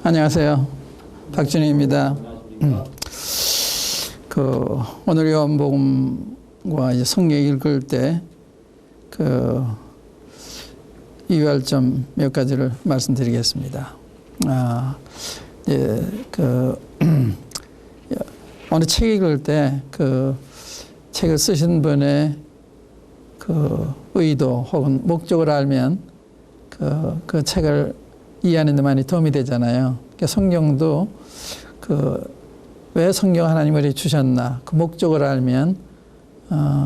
안녕하세요. 박준희입니다. 오늘 요한복음과 이제 성경 읽을 때 유의할 점 몇 가지를 말씀드리겠습니다. 어느 책 읽을 때 책을 쓰신 분의 의도 혹은 목적을 알면 그 책을 이해하는 데 많이 도움이 되잖아요. 그러니까 성경도 왜 성경 하나님을 주셨나 그 목적을 알면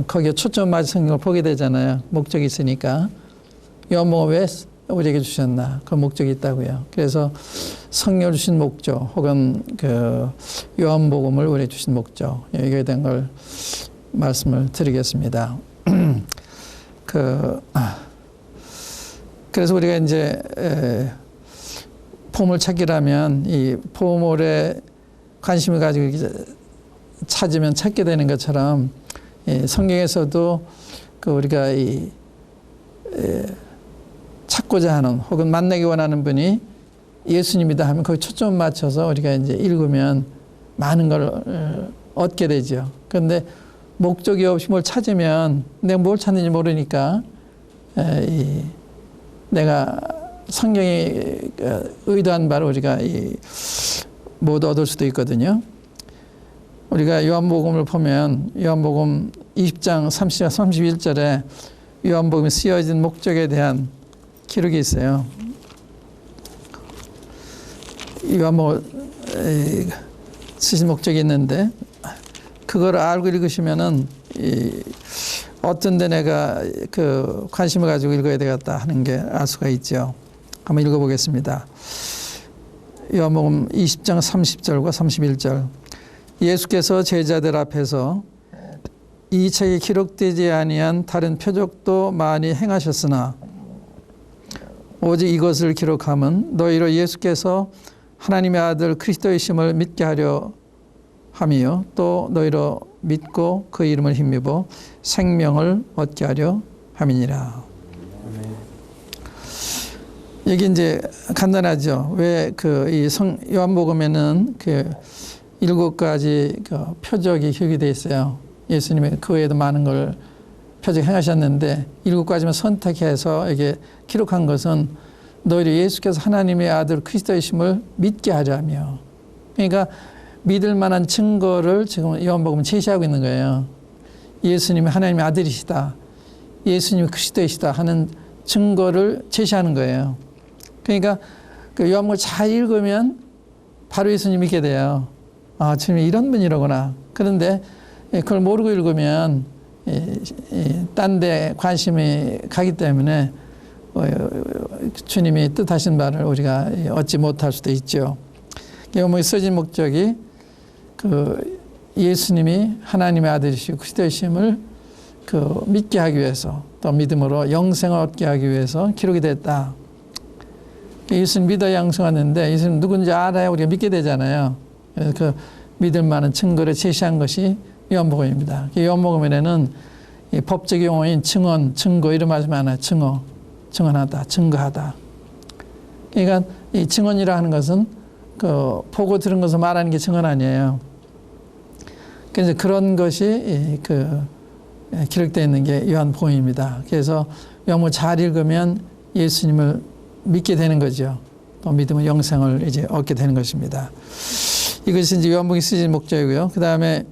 거기에 초점 맞은 성경을 보게 되잖아요. 목적이 있으니까. 요한복음 왜 우리에게 주셨나 그 목적이 있다고요. 그래서 성경을 주신 목적 혹은 요한복음을 우리에게 주신 목적 이거에 대한 걸 말씀을 드리겠습니다. 그래서 우리가 이제 보물찾기라면 이 보물에 관심을 가지고 찾으면 찾게 되는 것처럼 성경에서도 우리가 찾고자 하는 혹은 만나기 원하는 분이 예수님이다 하면 거기 초점 맞춰서 우리가 이제 읽으면 많은 걸 얻게 되죠. 그런데 목적이 없이 뭘 찾으면 내가 뭘 찾는지 모르니까 내가 성경이 의도한 바를 우리가 못 얻을 수도 있거든요. 우리가 요한복음을 보면 요한복음 20장 30절 31절에 요한복음이 쓰여진 목적에 대한 기록이 있어요. 요한복음 쓰신 목적이 있는데 그걸 알고 읽으시면은 어떤 데 내가 관심을 가지고 읽어야 되겠다 하는 게 알 수가 있죠. 한번 읽어보겠습니다. 요한복음 20장 30절과 31절. 예수께서 제자들 앞에서 이 책에 기록되지 아니한 다른 표적도 많이 행하셨으나 오직 이것을 기록함은 너희로 예수께서 하나님의 아들 그리스도이심을 믿게 하려 함이요 또 너희로 믿고 그 이름을 힘입어 생명을 얻게 하려 함이니라. 이게 이제 간단하죠. 왜 이 요한복음에는 7가지 표적이 기록이 되어 있어요. 예수님이 그 외에도 많은 걸 표적 행하셨는데 7가지만 선택해서 이게 기록한 것은 너희를 예수께서 하나님의 아들 그리스도이심을 믿게 하려 하며, 그러니까 믿을 만한 증거를 지금 요한복음은 제시하고 있는 거예요. 예수님이 하나님의 아들이시다, 예수님이 그리스도이시다 하는 증거를 제시하는 거예요. 그러니까 요한복음을 잘 읽으면 바로 예수님 믿게 돼요. 아, 주님이 이런 분이로구나. 그런데 그걸 모르고 읽으면 딴 데 관심이 가기 때문에 주님이 뜻하신 바를 우리가 얻지 못할 수도 있죠. 요한복음이 써진 목적이 예수님이 하나님의 아들이시고 그리스도이심을 믿게 하기 위해서, 또 믿음으로 영생을 얻게 하기 위해서 기록이 됐다. 예수님 믿어야 영생하는데 예수님 누군지 알아야 우리가 믿게 되잖아요. 그래서 믿을 만한 증거를 제시한 것이 요한복음입니다. 요한복음에는 이 법적 용어인 증언, 증거 이런 말씀 많아요. 증언하다, 증거하다. 그러니까 이 증언이라 하는 것은 보고 들은 것을 말하는 게 증언 아니에요. 그래서 그런 것이 기록되어 있는 게 요한복음입니다. 그래서 요한복음을 잘 읽으면 예수님을 믿게 되는 거죠. 또 믿으면 영생을 이제 얻게 되는 것입니다. 이것이 이제 요한복음이 쓰여진 목적이고요. 그 다음에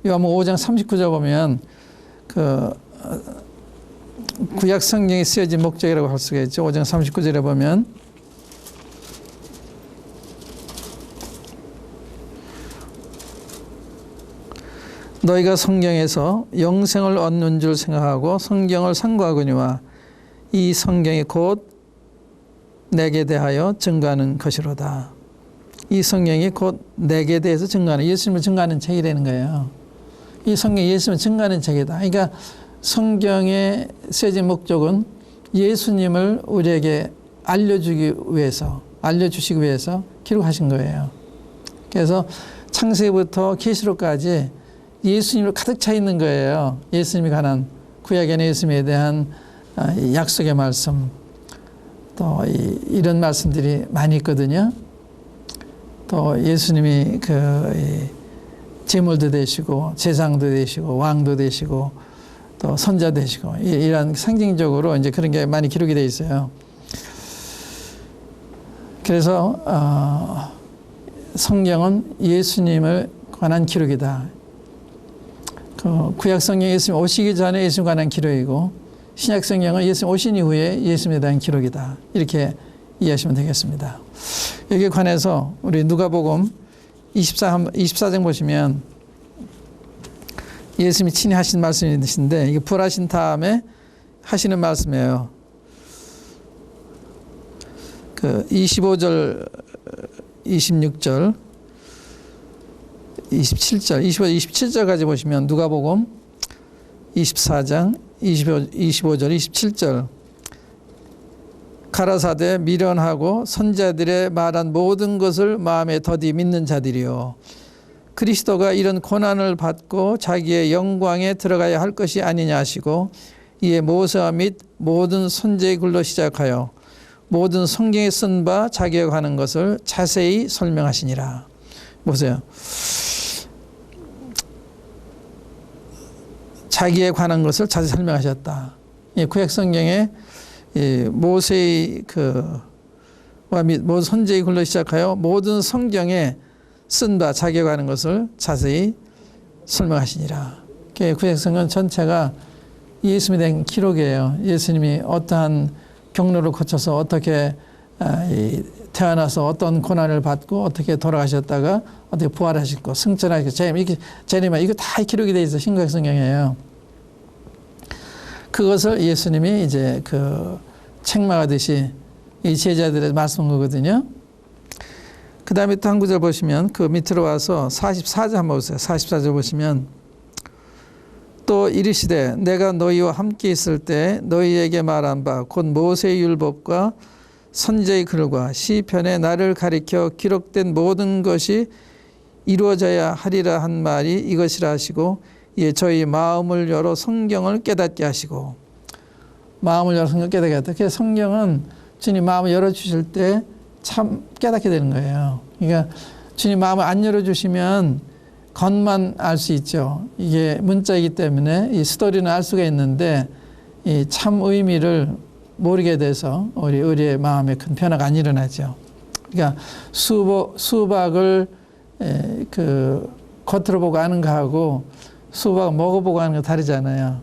요한복음 5장 39절 보면 구약 성경에 쓰여진 목적이라고 할 수가 있죠. 5장 39절에 보면 너희가 성경에서 영생을 얻는 줄 생각하고 성경을 상고하거니와 이 성경이 곧 내게 대하여 증거하는 것이로다. 이 성경이 곧 내게 대해서 증거하는, 예수님을 증거하는 책이 되는 거예요. 이 성경이 예수님을 증거하는 책이다. 그러니까 성경의 쓰여진 목적은 예수님을 우리에게 알려주시기 위해서 기록하신 거예요. 그래서 창세기부터 계시록까지 예수님으로 가득 차 있는 거예요. 예수님이 관한 구약에는 예수님에 대한 약속의 말씀, 또 이런 말씀들이 많이 있거든요. 또 예수님이 제물도 되시고 제상도 되시고 왕도 되시고 또 선자 되시고 이런 상징적으로 이제 그런 게 많이 기록이 되어 있어요. 그래서 성경은 예수님을 관한 기록이다. 구약 성경 예수님 오시기 전에 예수님 관한 기록이고 신약 성경은 예수님 오신 이후에 예수님에 대한 기록이다. 이렇게 이해하시면 되겠습니다. 여기에 관해서 우리 누가복음 24장 보시면 예수님이 친히 하신 말씀이신데 이게 부활하신 다음에 하시는 말씀이에요. 25절, 26절, 27절, 27절까지 보시면 누가복음 24장 25절, 27절 가라사대 미련하고 선자들의 말한 모든 것을 마음에 더디 믿는 자들이요 그리스도가 이런 고난을 받고 자기의 영광에 들어가야 할 것이 아니냐 하시고 이에 모세와 및 모든 선지의 글로 시작하여 모든 성경에 쓴 바 자기에 관한 것을 자세히 설명하시니라. 보세요. 자기에 관한 것을 자세히 설명하셨다. 구약 성경에 모세의 및 모든 선지의 글로 시작하여 모든 성경에 쓴 바 자기에 관한 것을 자세히 설명하시니라. 구약 성경 전체가 예수님에 대한 기록이에요. 예수님이 어떠한 경로를 거쳐서 어떻게 태어나서 어떤 고난을 받고 어떻게 돌아가셨다가 어떻게 부활하셨고 승천하시고 재림하 이거 다 기록이 되어 있어 신구약 성경이에요. 그것을 예수님이 이제 책망하듯이 이 제자들의 말씀한 거거든요. 그 다음에 또 한 구절 보시면 그 밑으로 와서 44절 한번 보세요. 44절 보시면 또 이르시되 내가 너희와 함께 있을 때 너희에게 말한 바 곧 모세의 율법과 선지의 글과 시편에 나를 가리켜 기록된 모든 것이 이루어져야 하리라 한 말이 이것이라 하시고 예 저희 마음을 열어 성경을 깨닫게 하시고 마음을 열어 성경을 깨닫게 하다. 그래서 성경은 주님 마음을 열어주실 때 참 깨닫게 되는 거예요. 그러니까 주님 마음을 안 열어주시면 겉만 알 수 있죠. 이게 문자이기 때문에 이 스토리는 알 수가 있는데 이 참 의미를 모르게 돼서 우리의 마음에 큰 변화가 안 일어나죠. 그러니까 수박을 겉으로 보고 아는 거하고 수박을 먹어보고 하는 거 다르잖아요.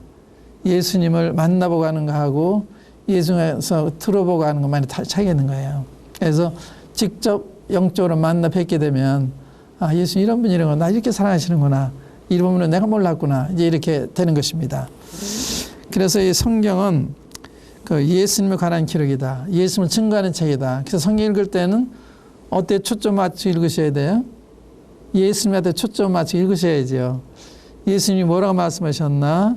예수님을 만나보고 하는 거하고 예수님에서 들어보고 하는 거 많이 차이가 있는 거예요. 그래서 직접 영적으로 만나 뵙게 되면 아, 예수님 이런 분이라고 나 이렇게 사랑하시는구나. 이런 분은 내가 몰랐구나. 이제 이렇게 되는 것입니다. 그래서 이 성경은 예수님에 관한 기록이다. 예수님을 증거하는 책이다. 그래서 성경 읽을 때는 어때 초점 맞춰 읽으셔야 돼요? 예수님한테 초점 맞춰 읽으셔야죠. 예수님이 뭐라고 말씀하셨나?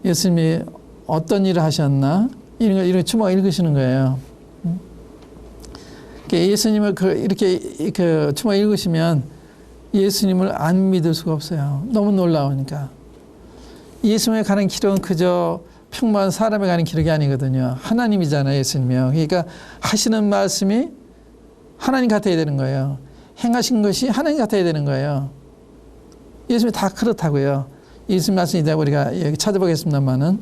예수님이 어떤 일을 하셨나? 이런 거 주먹 읽으시는 거예요. 예수님을 이렇게 주먹 읽으시면 예수님을 안 믿을 수가 없어요. 너무 놀라우니까. 예수님에 관한 기록은 그저 평범한 사람에 관한 기록이 아니거든요. 하나님이잖아요, 예수님이요. 그러니까 하시는 말씀이 하나님 같아야 되는 거예요. 행하신 것이 하나님 같아야 되는 거예요. 예수님이 다 그렇다고요. 예수님 말씀이 이제 우리가 여기 찾아보겠습니다만은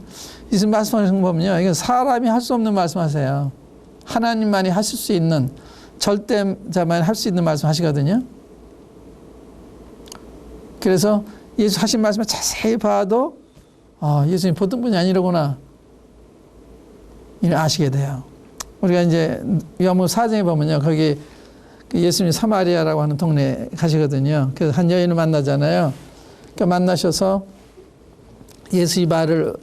예수님 말씀하시는 거 보면요. 이건 사람이 할 수 없는 말씀하세요. 하나님만이 하실 수 있는 절대자만 할 수 있는 말씀 하시거든요. 그래서 예수 하신 말씀을 자세히 봐도 예수님 보통 분이 아니로구나 아시게 돼요. 우리가 이제 요한복음 4장에 보면요. 거기 예수님이 사마리아라고 하는 동네에 가시거든요. 그래서 한 여인을 만나잖아요. 그러니까 만나셔서 예수의 말을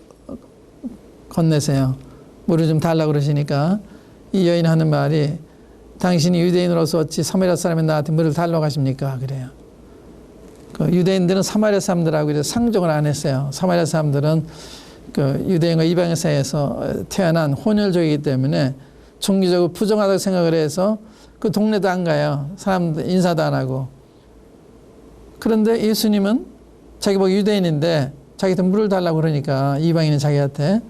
건네세요. 물을 좀 달라고 그러시니까 이 여인이 하는 말이 당신이 유대인으로서 어찌 사마리아 사람이 나한테 물을 달라고 하십니까? 그래요. 유대인들은 사마리아 사람들하고 이제 상종을 안 했어요. 사마리아 사람들은 유대인과 이방인 사이에서 태어난 혼혈족이기 때문에 종교적으로 부정하다고 생각을 해서 그 동네도 안 가요. 사람들 인사도 안 하고. 그런데 예수님은 자기 보기 유대인인데 자기한테 물을 달라고 그러니까 이방인은 자기한테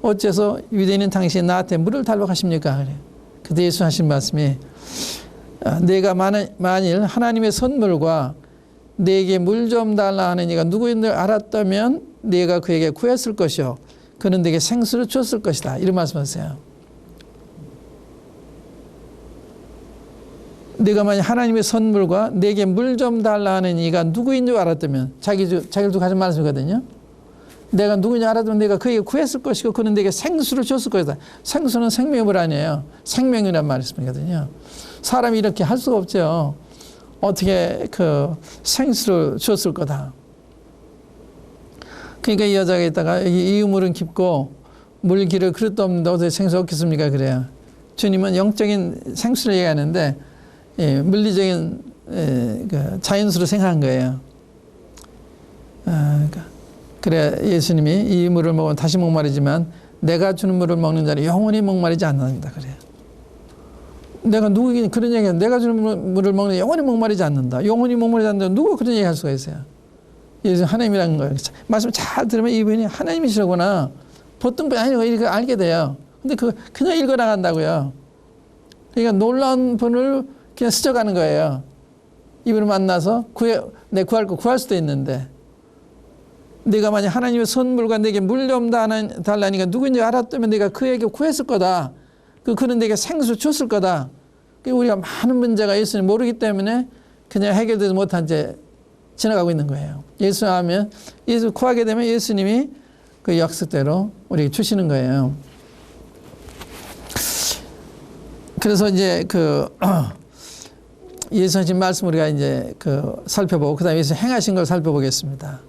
어째서 유대인인 당신이 나한테 물을 달라고 하십니까? 그래요. 그때 예수 하신 말씀이 내가 만일 하나님의 선물과 내게 물 좀 달라 하는 이가 누구인지 알았다면 내가 그에게 구했을 것이요 그는 내게 생수를 줬을 것이다. 이런 말씀하세요. 내가 만약 하나님의 선물과 내게 물 좀 달라 하는 이가 누구인 줄 알았다면 자기도 가진 말씀이거든요. 내가 누구인지 알았다면 내가 그에게 구했을 것이고 그는 내게 생수를 줬을 것이다. 생수는 생명의 물 아니에요. 생명이란 말씀이거든요. 사람이 이렇게 할 수가 없죠. 어떻게 그 생수를 줬을 거다. 그러니까 이 여자가 있다가 이 우물은 깊고 물 길을 그릇도 없는데 어떻게 생수 얻겠습니까? 그래요. 주님은 영적인 생수를 얘기하는데 물리적인 그 자연수로 생각한 거예요. 그래 예수님이 이 물을 먹으면 다시 목마르지만 내가 주는 물을 먹는 자는 영원히 목마르지 않는다. 그래요. 내가 누구긴 그런 얘기야. 내가 주는 물을 먹는 영원히 목마르지 않는다. 영원히 목마르지 않는다. 누가 그런 얘기 할 수가 있어요. 예수 하나님이라는 거예요. 말씀 잘 들으면 이분이 하나님이시라구나. 보통 분이 아니고 이렇게 알게 돼요. 근데 그냥 읽어 나간다고요. 그러니까 놀라운 분을 그냥 스쳐가는 거예요. 이분을 만나서 구할 거 구할 수도 있는데 내가 만약 하나님의 선물과 내게 물 좀 달라니까 누구인지 알았다면 내가 그에게 구했을 거다. 그는 내게 생수 줬을 거다. 우리가 많은 문제가 예수님 모르기 때문에 그냥 해결되지 못한 채 지나가고 있는 거예요. 예수 하면 예수 구하게 되면 예수님이 그 약속대로 우리에게 주시는 거예요. 그래서 이제 예수 하신 말씀 우리가 이제 살펴보고 그다음에 예수 행하신 걸 살펴보겠습니다.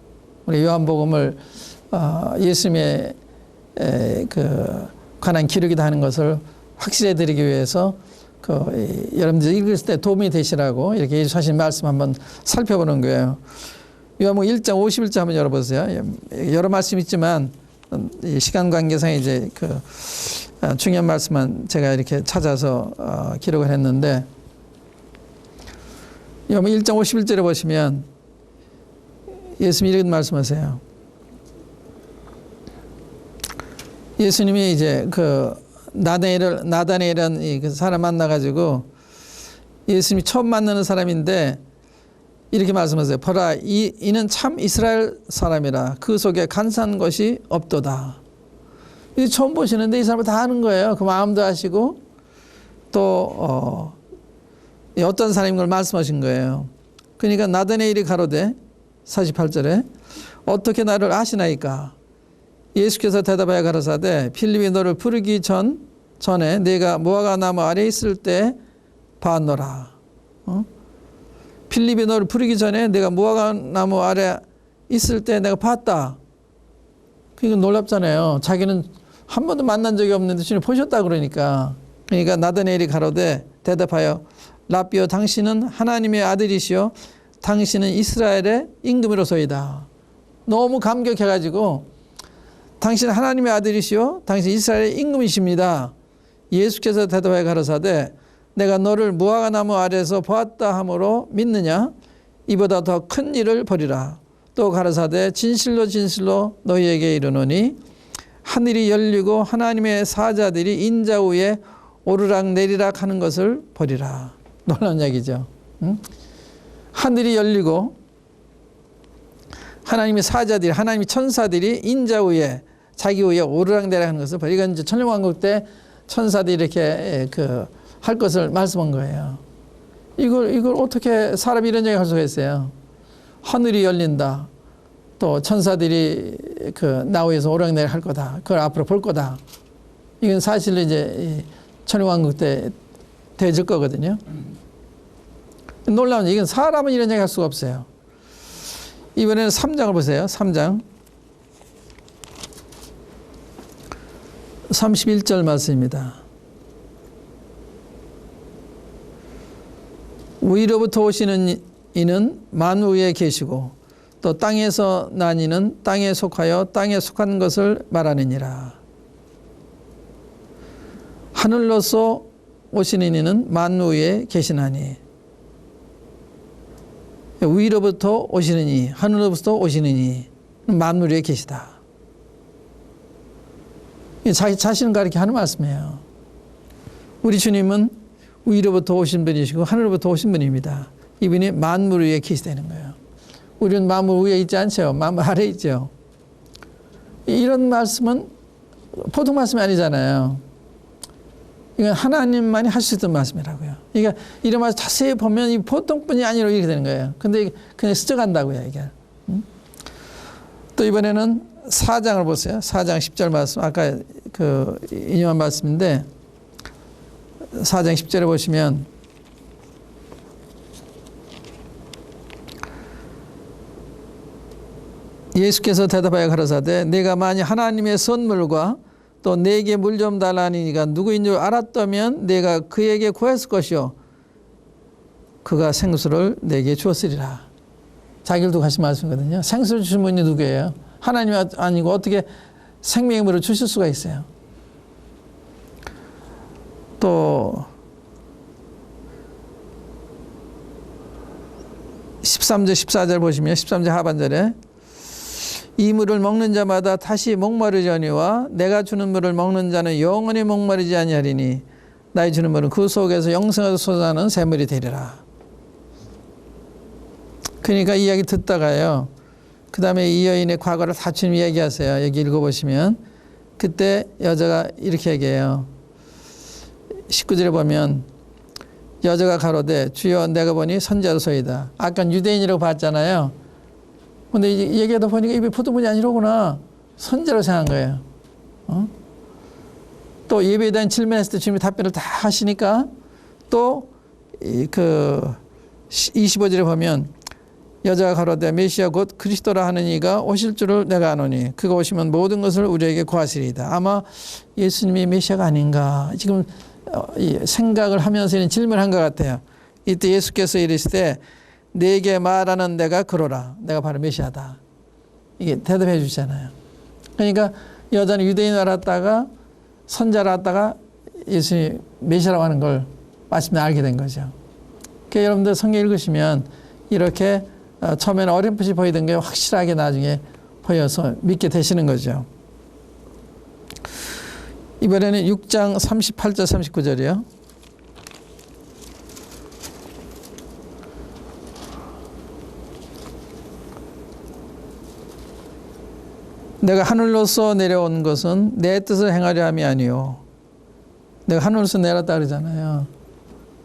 우리 요한복음을 예수님의 관한 기록이다 하는 것을 확실해 드리기 위해서 여러분들 읽을 때 도움이 되시라고 이렇게 예수 하신 말씀 한번 살펴보는 거예요. 요한복음 1장 51절 한번 열어보세요. 여러 말씀 있지만 시간 관계상 이제 중요한 말씀만 제가 이렇게 찾아서 기록을 했는데 요한복음 1장 51절에 보시면 예수님이 이런 말씀하세요. 예수님이 이제 나다네일이라는 그 사람 만나가지고 예수님이 처음 만나는 사람인데 이렇게 말씀하세요. 보라, 이는 참 이스라엘 사람이라 그 속에 간사한 것이 없도다. 이 처음 보시는데 이 사람을 다 아는 거예요. 그 마음도 아시고 또 어떤 사람인 걸 말씀하신 거예요. 그러니까 나다네일이 가로되 48절에 어떻게 나를 아시나이까? 예수께서 대답하여 가라사대 필립이 너를 부르기 전에 내가 무화과 나무 아래 있을 때 봤노라. 필립이 너를 부르기 전에 내가 무화과 나무 아래 있을 때 내가 봤다. 그러니까 놀랍잖아요. 자기는 한 번도 만난 적이 없는데 주님 보셨다 그러니까. 그러니까 나다네일이 가로되 대답하여 라비오 당신은 하나님의 아들이시오 당신은 이스라엘의 임금으로소이다. 너무 감격해가지고 당신 하나님의 아들이시오 당신 이스라엘의 임금이십니다. 예수께서 대답하여 가라사대 내가 너를 무화과 나무 아래에서 보았다 함으로 믿느냐? 이보다 더 큰 일을 벌이라. 또 가라사대 진실로 진실로 너희에게 이르노니 하늘이 열리고 하나님의 사자들이 인자 위에 오르락 내리락 하는 것을 보리라. 놀라운 얘기죠. 응? 하늘이 열리고 하나님의 사자들이 하나님의 천사들이 인자 위에 자기 위에 오르락내리락 하는 것을 보리라. 이건 이제 천년왕국 때 천사들이 이렇게 할 것을 말씀한 거예요. 이걸 어떻게 사람이 이런 얘기 할 수가 있어요. 하늘이 열린다. 또 천사들이 나 위에서 오르락내리락 할 거다. 그걸 앞으로 볼 거다. 이건 사실은 이제 천년왕국 때 되질 거거든요. 놀라운, 이건 사람은 이런 얘기 할 수가 없어요. 이번에는 3장을 보세요. 3장 31절 말씀입니다. 위로부터 오시는 이는 만위에 계시고 또 땅에서 난 이는 땅에 속하여 땅에 속한 것을 말하느니라. 하늘로서 오시는 이는 만위에 계시나니. 위로부터 오시는 이, 하늘로부터 오시는 이 만물 위에 계시다. 자기 자신을 가리켜 하는 말씀이에요. 우리 주님은 위로부터 오신 분이시고 하늘로부터 오신 분입니다. 이분이 만물 위에 계시다는 거예요. 우리는 만물 위에 있지 않죠. 만물 아래 있죠. 이런 말씀은 보통 말씀이 아니잖아요. 이건 하나님만이 할 수 있던 말씀이라고요. 그러니까 이런 말씀 자세히 보면 이 보통 분이 아니라고 이렇게 되는 거예요. 근데 그냥 스쳐간다고요, 이게. 또 이번에는 4장을 보세요. 4장 10절 말씀. 아까 그 인용한 말씀인데 4장 10절에 보시면 예수께서 대답하여 가라사대 내가 만일 하나님의 선물과 또 내게 물 좀 달라니가 누구인 줄 알았다면 내가 그에게 구했을 것이요 그가 생수를 내게 주었으리라. 자기를 두고 하신 말씀이거든요. 생수를 주신 분이 누구예요? 하나님이 아니고 어떻게 생명의 물을 주실 수가 있어요. 또 13절 14절 보시면 13절 하반절에 이 물을 먹는 자마다 다시 목마르지 아니와 내가 주는 물을 먹는 자는 영원히 목마르지 아니하리니 나의 주는 물은 그 속에서 영생에서 솟아나는 샘물이 되리라. 그러니까 이 이야기 듣다가요. 그 다음에 이 여인의 과거를 다 주님 이야기하세요. 여기 읽어보시면 그때 여자가 이렇게 얘기해요. 19절에 보면 여자가 가로되 주여 내가 보니 선지자로소이다. 아까 유대인이라고 봤잖아요. 근데 이제 얘기하다 보니까 이게 보통 분이 아니로구나. 선지자로 생각한 거예요. 또 예배에 대한 질문했을 때 주님이 답변을 다 하시니까 또 그 25절에 보면 여자가 가로되 메시아 곧 그리스도라 하는 이가 오실 줄을 내가 아노니 그가 오시면 모든 것을 우리에게 구하시리이다. 아마 예수님이 메시아가 아닌가 지금 생각을 하면서 이런 질문을 한 것 같아요. 이때 예수께서 이르시되 내게 말하는 내가 그러라. 내가 바로 메시아다. 이게 대답해 주잖아요. 그러니까 여자는 유대인을 알았다가 선자를 알았다가 예수님이 메시아라고 하는 걸 마침내 알게 된 거죠. 그러니까 여러분들 성경 읽으시면 이렇게 처음에는 어렴풋이 보이던 게 확실하게 나중에 보여서 믿게 되시는 거죠. 이번에는 6장 38절 39절이요. 내가 하늘로서 내려온 것은 내 뜻을 행하려 함이 아니요. 내가 하늘로서 내려왔다 그러잖아요.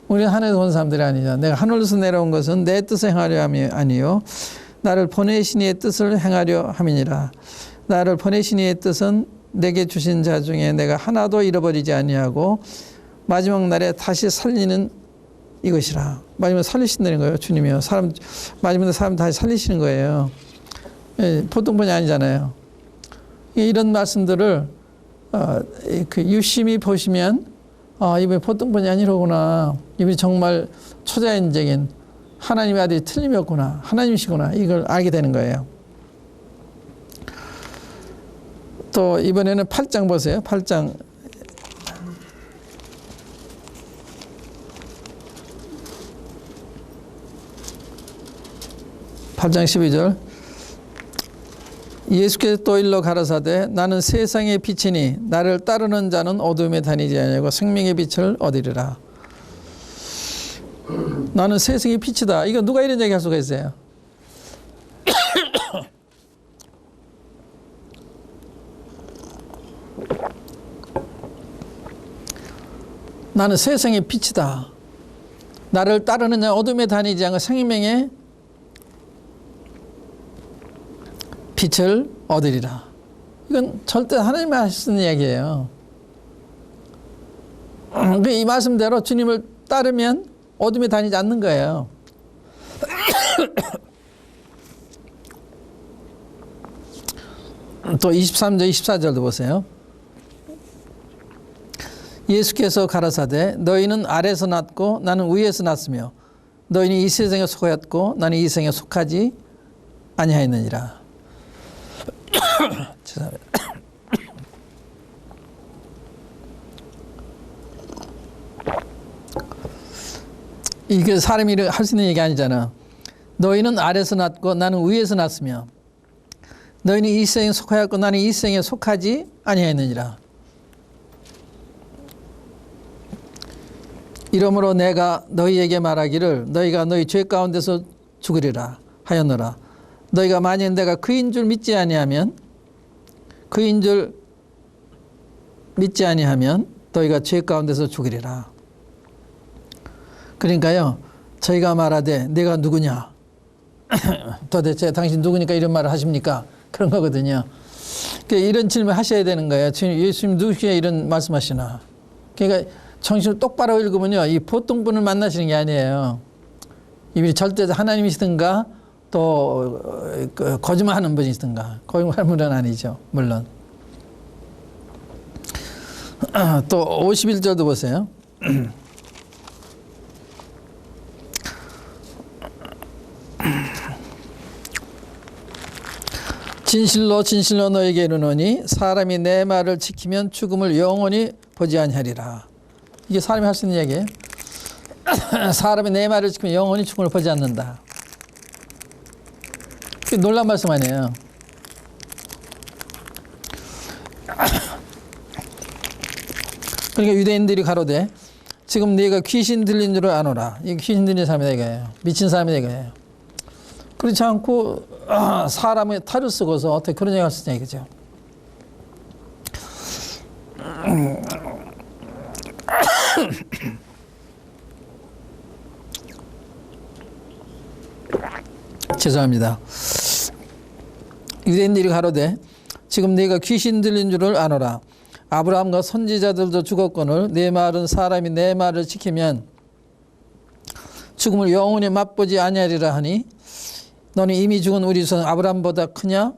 우리는 하늘에서 온 사람들이 아니잖아. 내가 하늘로서 내려온 것은 내 뜻을 행하려 함이 아니요. 나를 보내신 이의 뜻을 행하려 함이니라. 나를 보내신 이의 뜻은 내게 주신 자 중에 내가 하나도 잃어버리지 아니하고 마지막 날에 다시 살리는 이것이라. 마지막에 살리신다는 거예요. 주님이요. 마지막에 사람 다시 살리시는 거예요. 보통 분이 아니잖아요. 이런 말씀들을 유심히 보시면 이분이 보통 분이 아니로구나. 이분이 정말 초자연적인 하나님의 아들이 틀림이 없구나. 하나님이시구나. 이걸 알게 되는 거예요. 또 이번에는 8장 보세요. 8장. (8장 12절) 예수께서 또 일러 가라사대 나는 세상의 빛이니 나를 따르는 자는 어둠에 다니지 아니하고 생명의 빛을 얻으리라. 나는 세상의 빛이다. 이거 누가 이런 얘기 할 수가 있어요? 나는 세상의 빛이다. 나를 따르는 자 어둠에 다니지 않고 생명의 빛을 얻으리라. 이건 절대 하나님이 하시는 이야기예요. 이 말씀대로 주님을 따르면 어둠에 다니지 않는 거예요. 또 23절 24절도 보세요. 예수께서 가라사대 너희는 아래에서 났고 나는 위에서 났으며 너희는 이 세상에 속하였고 나는 이 세상에 속하지 아니하였느니라. 죄송합니다. 이게 사람이 할 수 있는 얘기 아니잖아. 너희는 아래에서 났고 나는 위에서 났으며 너희는 이 세상에 속하였고 나는 이 세상에 속하지 아니하였느니라. 이러므로 내가 너희에게 말하기를 너희가 너희 죄 가운데서 죽으리라 하였노라. 너희가 만일 내가 그인 줄 믿지 아니하면 너희가 죄 가운데서 죽으리라. 그러니까요, 저희가 말하되 내가 누구냐? 도대체 당신 누구니까 이런 말을 하십니까? 그런 거거든요. 그러니까 이런 질문 하셔야 되는 거예요. 예수님 누구시에 이런 말씀하시나? 그러니까 정신을 똑바로 읽으면요, 이 보통 분을 만나시는 게 아니에요. 이분이 절대 하나님이시든가 또 거짓말하는 분이시든가, 거짓말하는 분은 아니죠, 물론. 또 51절도 보세요. 진실로 진실로 너에게 이르노니 사람이 내 말을 지키면 죽음을 영원히 보지 아니하리라. 이게 사람이 할 수 있는 얘기예요. 사람이 내 말을 지키면 영원히 죽음을 보지 않는다. 놀라운 말씀 아니에요. 그러니까 유대인들이 가로되 지금 네가 귀신 들린 줄 아노라. 이게 귀신 들린 사람이다 이거예요. 미친 사람이다 이거예요. 그렇지 않고 사람의 탈을 쓰고서 어떻게 그런 얘기를 할 수 있냐 이거죠. 죄송합니다. 유대인들이 가로되 지금 네가 귀신 들린 줄을 아노라. 아브라함과 선지자들도 죽었거늘 내 말은 사람이 내 말을 지키면 죽음을 영원히 맛보지 아니하리라 하니 너는 이미 죽은 우리 son 아브라함보다 크냐?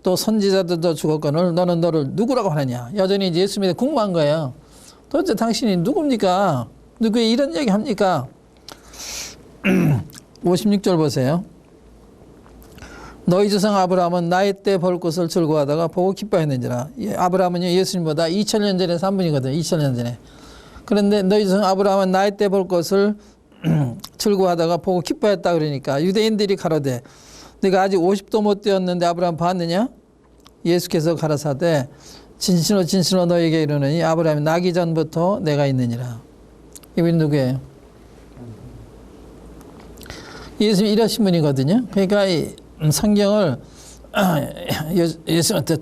또 선지자들도 죽었거늘 너는 너를 누구라고 하느냐? 여전히 이제 예수님에 궁금한 거예요. 도대체 당신이 누굽니까? 누구에 이런 얘기 합니까? 56절 보세요. 너희 조상 아브라함은 나이 때 볼 것을 즐거워하다가 보고 기뻐했는지라. 아브라함은 예수님보다 2000년 전에 산 분이거든요. 2000년 전에. 그런데 너희 조상 아브라함은 나이 때 볼 것을 즐거워하다가 보고 기뻐했다 그러니까 유대인들이 가로되 내가 아직 50도 못 되었는데 아브라함 봤느냐? 예수께서 가라사대 진실로 진실로 너에게 이르노니 아브라함이 나기 전부터 내가 있느니라. 이분이 누구예요? 예수님이 이러신 분이거든요. 그러니까 이 성경을 예수한테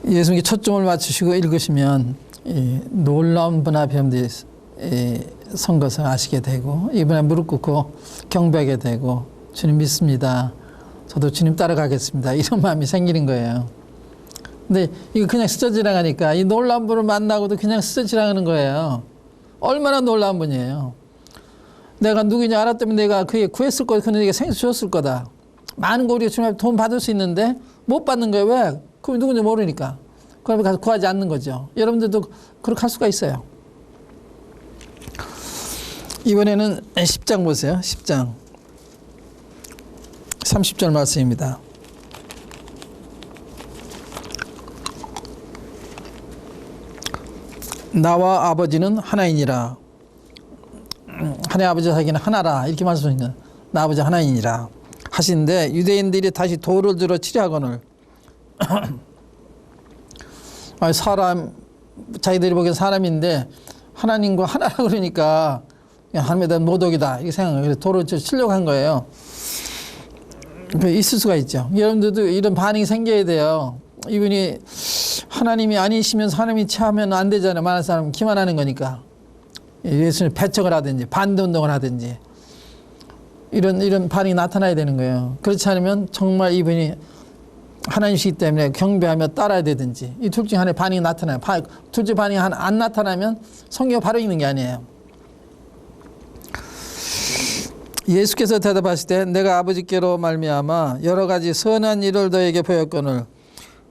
예수님께 초점을 맞추시고 읽으시면 이 놀라운 분화병들이 선 것을 아시게 되고 이번에 무릎 꿇고 경배하게 되고 주님 믿습니다. 저도 주님 따라가겠습니다. 이런 마음이 생기는 거예요. 근데 이거 그냥 스쳐 지나가니까 이 놀라운 분을 만나고도 그냥 스쳐 지나가는 거예요. 얼마나 놀라운 분이에요. 내가 누구냐 알았다면 내가 그에게 구했을 거다. 그는 내게 생수 주었을 거다. 많은 거 우리가 주님 앞에 돈 받을 수 있는데 못 받는 거예요. 왜? 그럼 누군지 모르니까. 그럼 가서 구하지 않는 거죠. 여러분들도 그렇게 할 수가 있어요. 이번에는 10장 보세요. 10장 30절 말씀입니다. 나와 아버지는 하나이니라. 하나님 아버지 사이는 하나라 이렇게 말씀하시는 나 아버지 하나이니라 하시는데 유대인들이 다시 돌을 들어 치려하거늘 사람 자기들이 보기엔 사람인데 하나님과 하나라 그러니까 하나님에 대한 모독이다 이렇게 생각해요. 돌을 치려고 한 거예요. 있을 수가 있죠. 여러분들도 이런 반응이 생겨야 돼요. 이분이 하나님이 아니시면서 하나님이 체하면 안 되잖아요. 많은 사람 기만하는 거니까. 예수님 배척을 하든지 반대운동을 하든지 이런 반응이 나타나야 되는 거예요. 그렇지 않으면 정말 이분이 하나님이시기 때문에 경배하며 따라야 되든지 이 둘 중에 하나의 반응이 나타나요. 둘 중에 반응이 안 나타나면 성경 바로 읽는 게 아니에요. 예수께서 대답하실 때 내가 아버지께로 말미암아 여러 가지 선한 일을 너에게 보였거늘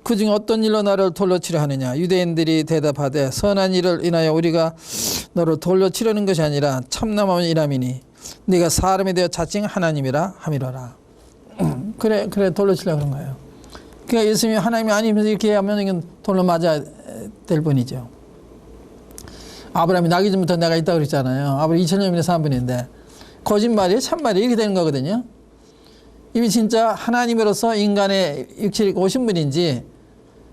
그중에 어떤 일로 나를 돌로 치려 하느냐. 유대인들이 대답하되 선한 일을 인하여 우리가 너를 돌로 치려는 것이 아니라 참남하면 이람이니 네가 사람이 되어 자칭 하나님이라 함이로라. 그래 돌로 치려고 그런 거예요. 그러니까 예수님이 하나님이 아니면서 이렇게 하면 이건 돌로 맞아야 될 뿐이죠. 아브라함이 나기 전부터 내가 있다고 그랬잖아요. 아브라함 2000년 전에 산 분인데 거짓말이에요? 참말이에요? 이렇게 되는 거거든요. 이미 진짜 하나님으로서 인간의 육체를 오신 분인지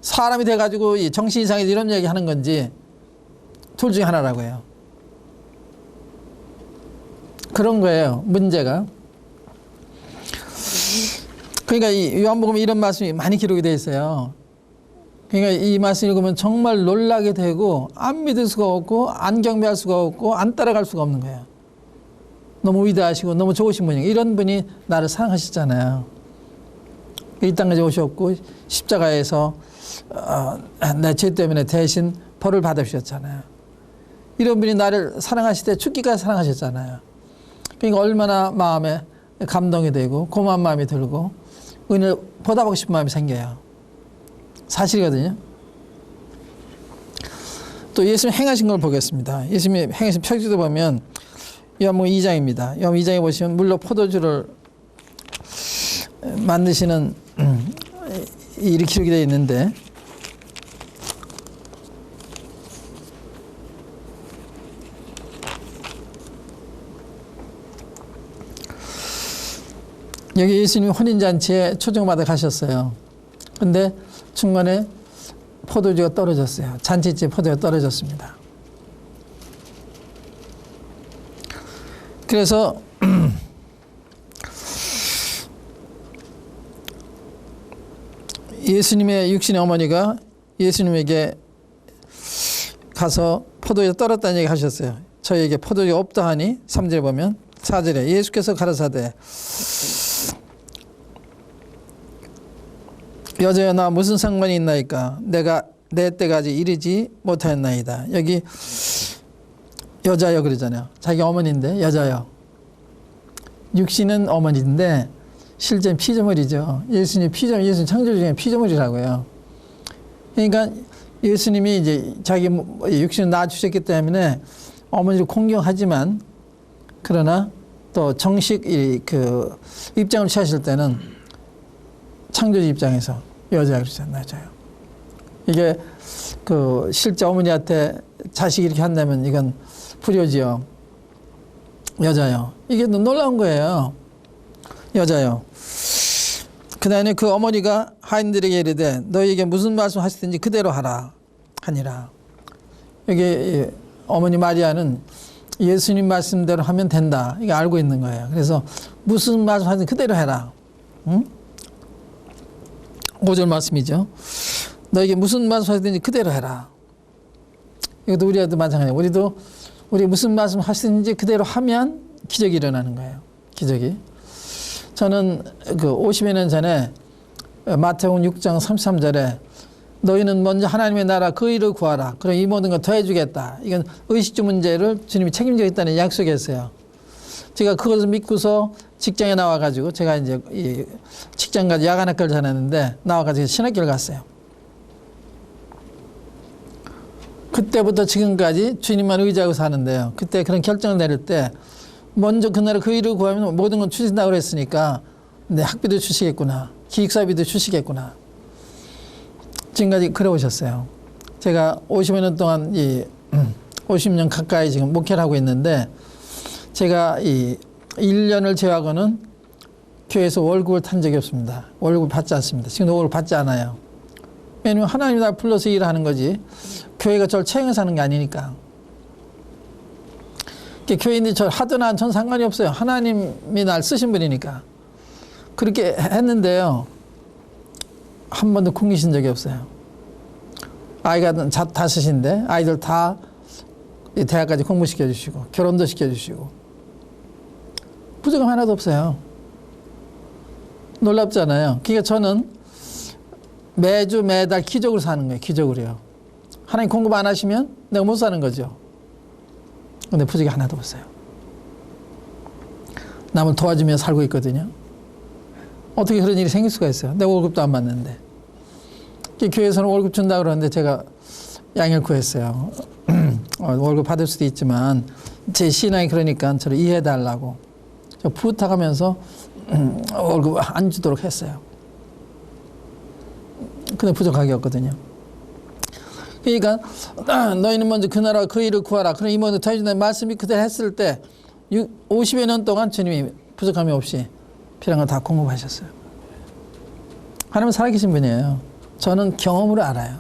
사람이 돼가지고 정신 이상해서 이런 얘기 하는 건지 둘 중에 하나라고 해요. 그런 거예요. 문제가. 그러니까 이 요한복음에 이런 말씀이 많이 기록이 되어 있어요. 그러니까 이 말씀 읽으면 정말 놀라게 되고 안 믿을 수가 없고 안 경배할 수가 없고 안 따라갈 수가 없는 거예요. 너무 위대하시고 너무 좋으신 분이에요. 이런 분이 나를 사랑하셨잖아요. 이 땅까지 오셨고 십자가에서 내 죄 때문에 대신 벌을 받으셨잖아요. 이런 분이 나를 사랑하실 때 죽기까지 사랑하셨잖아요. 그러니까 얼마나 마음에 감동이 되고 고마운 마음이 들고 은혜를 보답하고 싶은 마음이 생겨요. 사실이거든요. 또 예수님 행하신 걸 보겠습니다. 예수님이 행하신 표지도 보면 요한복음 2장입니다. 요한복음 2장에 보시면 물로 포도주를 만드시는 일이 기록이 되어 있는데 여기 예수님이 혼인잔치에 초청받아 가셨어요. 근데 중간에 포도주가 떨어졌어요. 잔치집에 포도주가 떨어졌습니다. 그래서 예수님의 육신의 어머니가 예수님에게 가서 포도주가 떨었다는 얘기 하셨어요. 저희에게 포도주가 없다 하니 3절에 보면 4절에 예수께서 가라사대 여자여 나 무슨 상관이 있나이까 내가 내 때까지 이르지 못하였나이다. 여기 여자여 그러잖아요. 자기 어머니인데 여자여. 육신은 어머니인데 실제는 피조물이죠. 예수님 예수님 창조 중에 피조물이라고요. 그러니까 예수님이 이제 자기 육신을 낳아주셨기 때문에 어머니를 공경하지만 그러나 또 정식 그 입장을 취하실 때는 창조주 입장에서 여자가 그러잖아요. 이게 그 실제 어머니한테 자식이 이렇게 한다면 이건 불효지요. 여자요. 이게 놀라운 거예요. 여자요. 그 다음에 그 어머니가 하인들에게 이르되 너희에게 무슨 말씀 하시든지 그대로 하라 하니라. 여기 어머니 마리아는 예수님 말씀대로 하면 된다. 이거 알고 있는 거예요. 그래서 무슨 말씀 하든지 그대로 해라. 응? 5절 말씀이죠. 너에게 무슨 말씀 하시든지 그대로 해라. 이것도 우리한테 마찬가지예요. 우리 무슨 말씀 하시든지 그대로 하면 기적이 일어나는 거예요. 기적이. 저는 그 50여 년 전에 마태복음 6장 33절에 너희는 먼저 하나님의 나라 그 일을 구하라. 그럼 이 모든 거 더해주겠다. 이건 의식주 문제를 주님이 책임지겠다는 약속이었어요. 제가 그것을 믿고서 직장에 나와가지고 제가 이제 이 직장까지 야간학교를 다녔는데 나와가지고 신학교를 갔어요. 그때부터 지금까지 주님만 의지하고 사는데요. 그때 그런 결정을 내릴 때 먼저 그 나라 그 일을 구하면 모든 건 주신다고 그랬으니까 내 학비도 주시겠구나. 기숙사비도 주시겠구나. 지금까지 그래 오셨어요. 제가 50여 년 동안 50년 가까이 지금 목회를 하고 있는데 제가 이 1년을 제외하고는 교회에서 월급을 탄 적이 없습니다. 월급 받지 않습니다. 지금도 월급 받지 않아요. 왜냐면 하나님이 날 불러서 일하는 거지 교회가 저를 채용해서 하는 게 아니니까. 교인들이 저를 하든 안 전 상관이 없어요. 하나님이 날 쓰신 분이니까. 그렇게 했는데요. 한 번도 굶기신 적이 없어요. 아이가 다섯인데 아이들 다 대학까지 공부시켜 주시고 결혼도 시켜주시고 부족함 하나도 없어요. 놀랍잖아요. 그러니까 저는 매주 매달 기적으로 사는 거예요. 기적으로요. 하나님 공급 안 하시면 내가 못 사는 거죠. 근데 부족이 하나도 없어요. 남을 도와주며 살고 있거든요. 어떻게 그런 일이 생길 수가 있어요. 내 월급도 안 받는데. 교회에서는 월급 준다고 그러는데 제가 양해를 구했어요. 월급 받을 수도 있지만 제 신앙이 그러니까 저를 이해해달라고 부탁하면서 월급 안 주도록 했어요. 근데 부족하게 없거든요. 그러니까 너희는 먼저 그 나라 그 일을 구하라. 그럼 이모도 다윗의 말씀이 그대로 했을 때 50여 년 동안 주님이 부족함이 없이 필요한 걸 다 공급하셨어요. 하나님은 살아계신 분이에요. 저는 경험으로 알아요.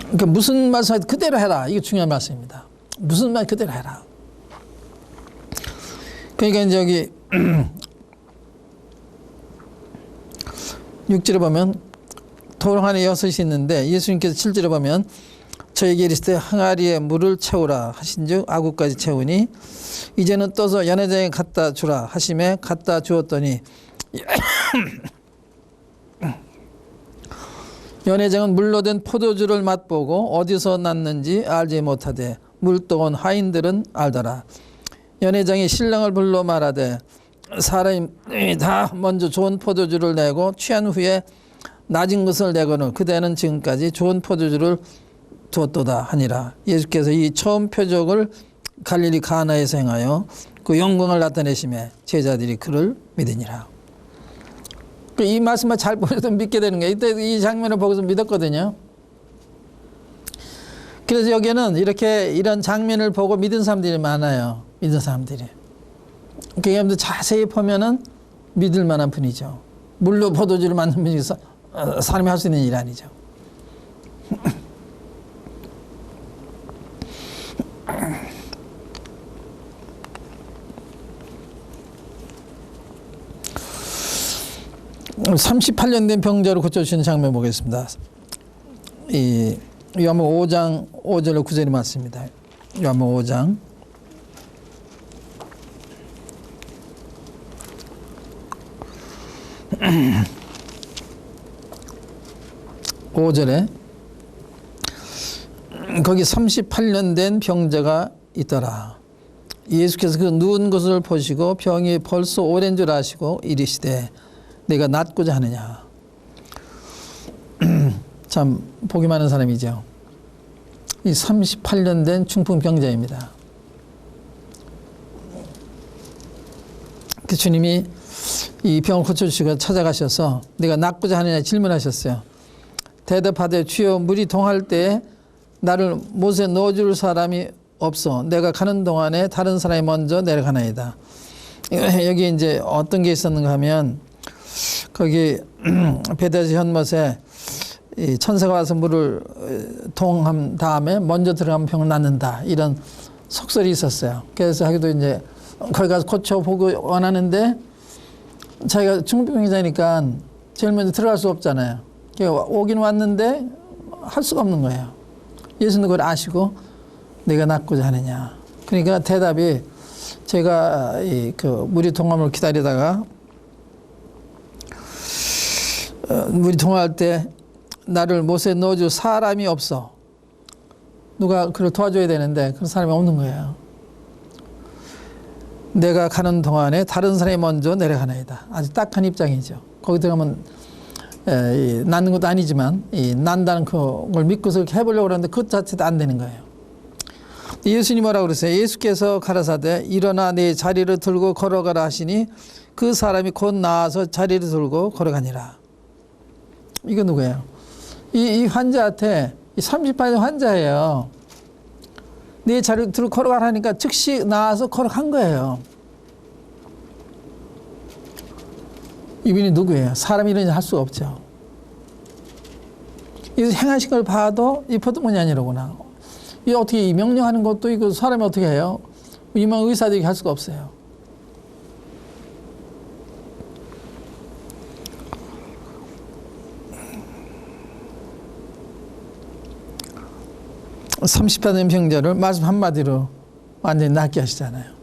그러니까 무슨 말씀 그대로 해라. 이게 중요한 말씀입니다. 무슨 말 그대로 해라. 그러니까 이제 여기 6절에 보면 돌 안에 6이 있는데 예수님께서 7절에 보면 저에게 이르시되 항아리에 물을 채우라 하신즉 아구까지 채우니 이제는 떠서 연회장에 갖다 주라 하심에 갖다 주었더니 연회장은 물로 된 포도주를 맛보고 어디서 났는지 알지 못하되 물떠온 하인들은 알더라. 연회장이 신랑을 불러 말하되 사람이 다 먼저 좋은 포도주를 내고 취한 후에 낮은 것을 내거늘 그대는 지금까지 좋은 포도주를 두었도다 하니라. 예수께서 이 처음 표적을 갈릴리 가나에서 행하여 그 영광을 나타내심에 제자들이 그를 믿으니라. 이 말씀만 잘 보여도 믿게 되는 거예요. 이때 이 장면을 보고서 믿었거든요. 그래서 여기에는 이런 장면을 보고 믿은 사람들이 많아요. 믿은 사람들이. 그러니까 여러분들 자세히 보면은 믿을 만한 분이죠. 물로 포도주를 만든 분이 사람이 할 수 있는 일 아니죠. (38년) 된 병자를 고쳐주시는 장면 보겠습니다. 이 요한복음 5장 5절로 9절이 맞습니다. 요한복음 5장 5절에 거기 38년 된 병자가 있더라. 예수께서 그 누운 것을 보시고 병이 벌써 오랜 줄 아시고 이르시되 내가 낫고자 하느냐. 참 복이 많은 사람이죠. 이 38년 된 중풍병자입니다. 그 주님이 이 병을 고쳐주시고 찾아가셔서 내가 낫고자 하느냐 질문하셨어요. 대답하되 주여 물이 동할 때에 나를 못에 넣어줄 사람이 없어. 내가 가는 동안에 다른 사람이 먼저 내려가나이다. 여기 이제 어떤 게 있었는가 하면 거기 베데스 현못에 이 천사가 와서 물을 통한 다음에 먼저 들어가면 병을 낫는다. 이런 속설이 있었어요. 그래서 하기도 이제 거기 가서 고쳐보고 원하는데 자기가 중풍병자니까 제일 먼저 들어갈 수 없잖아요. 오긴 왔는데 할 수가 없는 거예요. 예수는 그걸 아시고 내가 낫고자 하느냐. 그러니까 대답이 제가 그 물이 통함을 기다리다가 물이 통할 때 나를 못에 넣어줄 사람이 없어. 누가 그를 도와줘야 되는데 그런 사람이 없는 거예요. 내가 가는 동안에 다른 사람이 먼저 내려가나이다. 아주 딱한 입장이죠. 거기 들어가면 낫는 것도 아니지만 난다는 그걸 믿고서 이렇게 해보려고 하는데 그것 자체도 안 되는 거예요. 예수님이 뭐라고 그러세요? 예수께서 가라사대 일어나 내 자리를 들고 걸어가라 하시니 그 사람이 곧 나와서 자리를 들고 걸어가니라. 이거 누구예요? 이 환자한테 38년 환자예요. 내 자리를 들고 걸어가라니까 즉시 나와서 걸어간 거예요. 이분이 누구예요? 사람이 이런 일 할 수가 없죠. 이 행하신 걸 봐도 이 보통문이 아니로구나. 이 어떻게 명령하는 것도 이거 사람이 어떻게 해요? 이만 의사들이 할 수가 없어요. (30대) 된 병자를 말씀 한마디로 완전히 낫게 하시잖아요.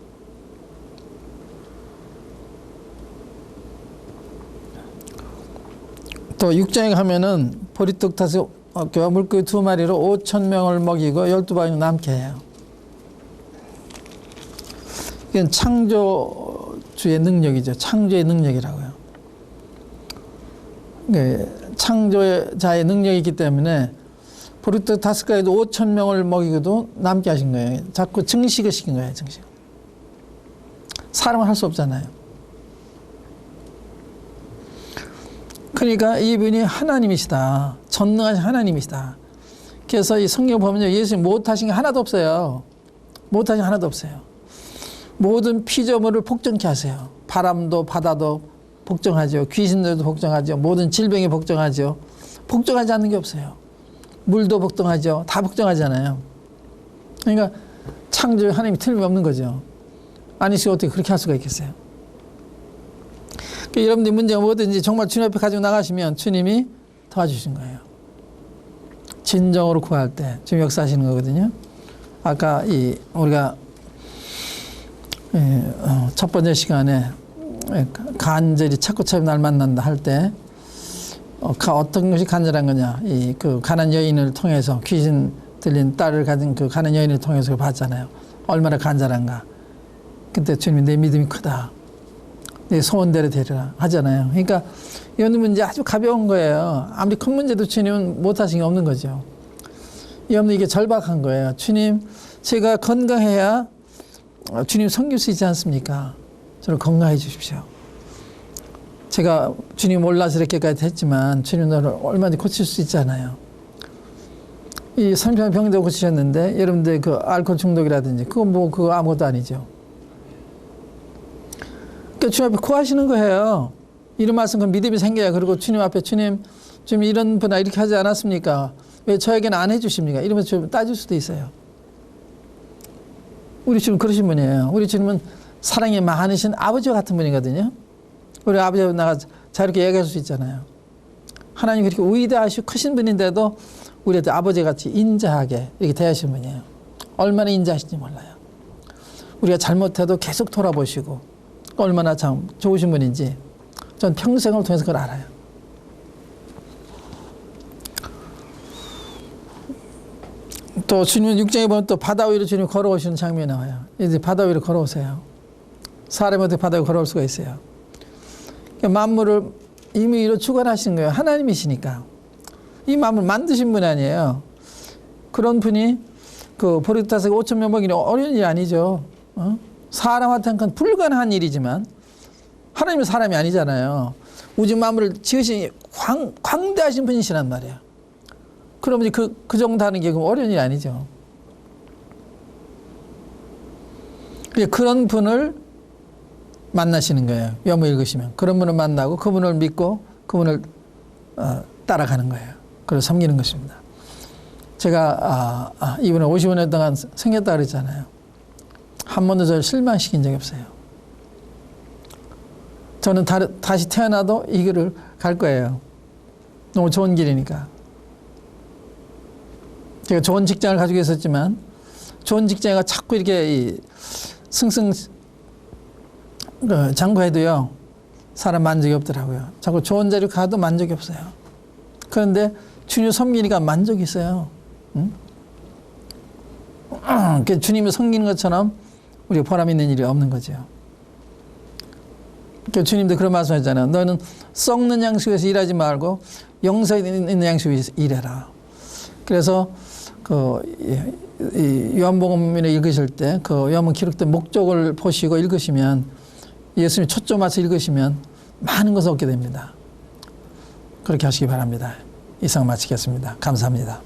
또 6장에 가면은 보리떡 5개와 물고기 2마리로 5,000명을 먹이고 12방이 남게 해요. 이건 창조주의 능력이죠. 창조의 능력이라고요. 창조자의 능력이 있기 때문에 보리떡 5가지도 5,000명을 먹이고도 남게 하신 거예요. 자꾸 증식을 시킨 거예요. 증식. 사람은 할 수 없잖아요. 그러니까 이분이 하나님이시다. 전능하신 하나님이시다. 그래서 이 성경 보면요, 예수님 못하신 게 하나도 없어요. 못하신 게 하나도 없어요. 모든 피조물을 복종케 하세요. 바람도 바다도 복종하죠. 귀신들도 복종하죠. 모든 질병에 복종하죠. 복종하지 않는 게 없어요. 물도 복종하죠. 다 복종하잖아요. 그러니까 창조의 하나님이 틀림없는 거죠. 아니시고 어떻게 그렇게 할 수가 있겠어요. 그러니까 여러분들 문제가 뭐든지 정말 주님 앞에 가지고 나가시면 주님이 도와주신 거예요. 진정으로 구할 때 주님 역사하시는 거거든요. 아까 우리가 첫 번째 시간에 간절히 찾고 날 만난다 할 때 어떤 것이 간절한 거냐, 그 가난 여인을 통해서, 귀신 들린 딸을 가진 그 가난 여인을 통해서 봤잖아요. 얼마나 간절한가. 그때 주님이 내 믿음이 크다, 내 소원대로 되리라 하잖아요. 그러니까 이 문제 아주 가벼운 거예요. 아무리 큰 문제도 주님은 못하신 게 없는 거죠. 여러분, 이게 절박한 거예요. 주님, 제가 건강해야 주님 섬길 수 있지 않습니까? 저를 건강해 주십시오. 제가 주님 몰라서 이렇게까지 했지만 주님 너를 얼마든지 고칠 수 있잖아요. 이 30년 병도 고치셨는데 여러분들 그 알코올 중독이라든지 그거 아무것도 아니죠. 그러니까 주님 앞에 구하시는 거예요. 이런 말씀 그 믿음이 생겨야. 그리고 주님 앞에 주님 이런 분아 이렇게 하지 않았습니까? 왜 저에게는 안 해주십니까? 이러면서 좀 따질 수도 있어요. 우리 주님 그러신 분이에요. 우리 주님은 사랑이 많으신 아버지와 같은 분이거든요. 우리 아버지하고 나가 자유롭게 얘기할 수 있잖아요. 하나님 그렇게 위대하시고 크신 분인데도 우리한테 아버지같이 인자하게 이렇게 대하시는 분이에요. 얼마나 인자하신지 몰라요. 우리가 잘못해도 계속 돌아보시고 얼마나 참 좋으신 분인지 전 평생을 통해서 그걸 알아요. 또 주님은 6장에 보면 또 바다 위로 주님이 걸어오시는 장면이 나와요. 이제 바다 위로 걸어오세요. 사람이 어떻게 바다 위로 걸어올 수가 있어요. 만물을 이미 위로 주관하시는 거예요. 하나님이시니까. 이 만물 만드신 분 아니에요. 그런 분이 그 보리 다섯에 5,000명 먹이는 어려운 일이 아니죠. 사람한테는 그건 불가능한 일이지만 하나님은 사람이 아니잖아요. 우주 만물을 지으신 광대하신 분이시란 말이에요. 그러면 그 정도 하는 게 어려운 일이 아니죠. 그런 분을 만나시는 거예요. 요모 읽으시면. 그런 분을 만나고 그분을 믿고 그분을 따라가는 거예요. 그걸 섬기는 것입니다. 제가 이분을 55년 동안 섬겼다 그랬잖아요. 한 번도 저를 실망시킨 적이 없어요. 저는 다시 태어나도 이 길을 갈 거예요. 너무 좋은 길이니까. 제가 좋은 직장을 가지고 있었지만 좋은 직장에 자꾸 이렇게 장구해도요 사람 만족이 없더라고요. 자꾸 좋은 자리로 가도 만족이 없어요. 그런데 주님 섬기니까 만족이 있어요. 응? 주님을 섬기는 것처럼 우리가 보람 있는 일이 없는 거죠. 주님도 그런 말씀 하잖아요. 너는 썩는 양식에서 일하지 말고 영성이 있는 양식에서 일해라. 그래서 요한복음을 읽으실 때 그 요한복음 기록된 목적을 보시고 읽으시면 예수님 초점 맞춰 읽으시면 많은 것을 얻게 됩니다. 그렇게 하시기 바랍니다. 이상 마치겠습니다. 감사합니다.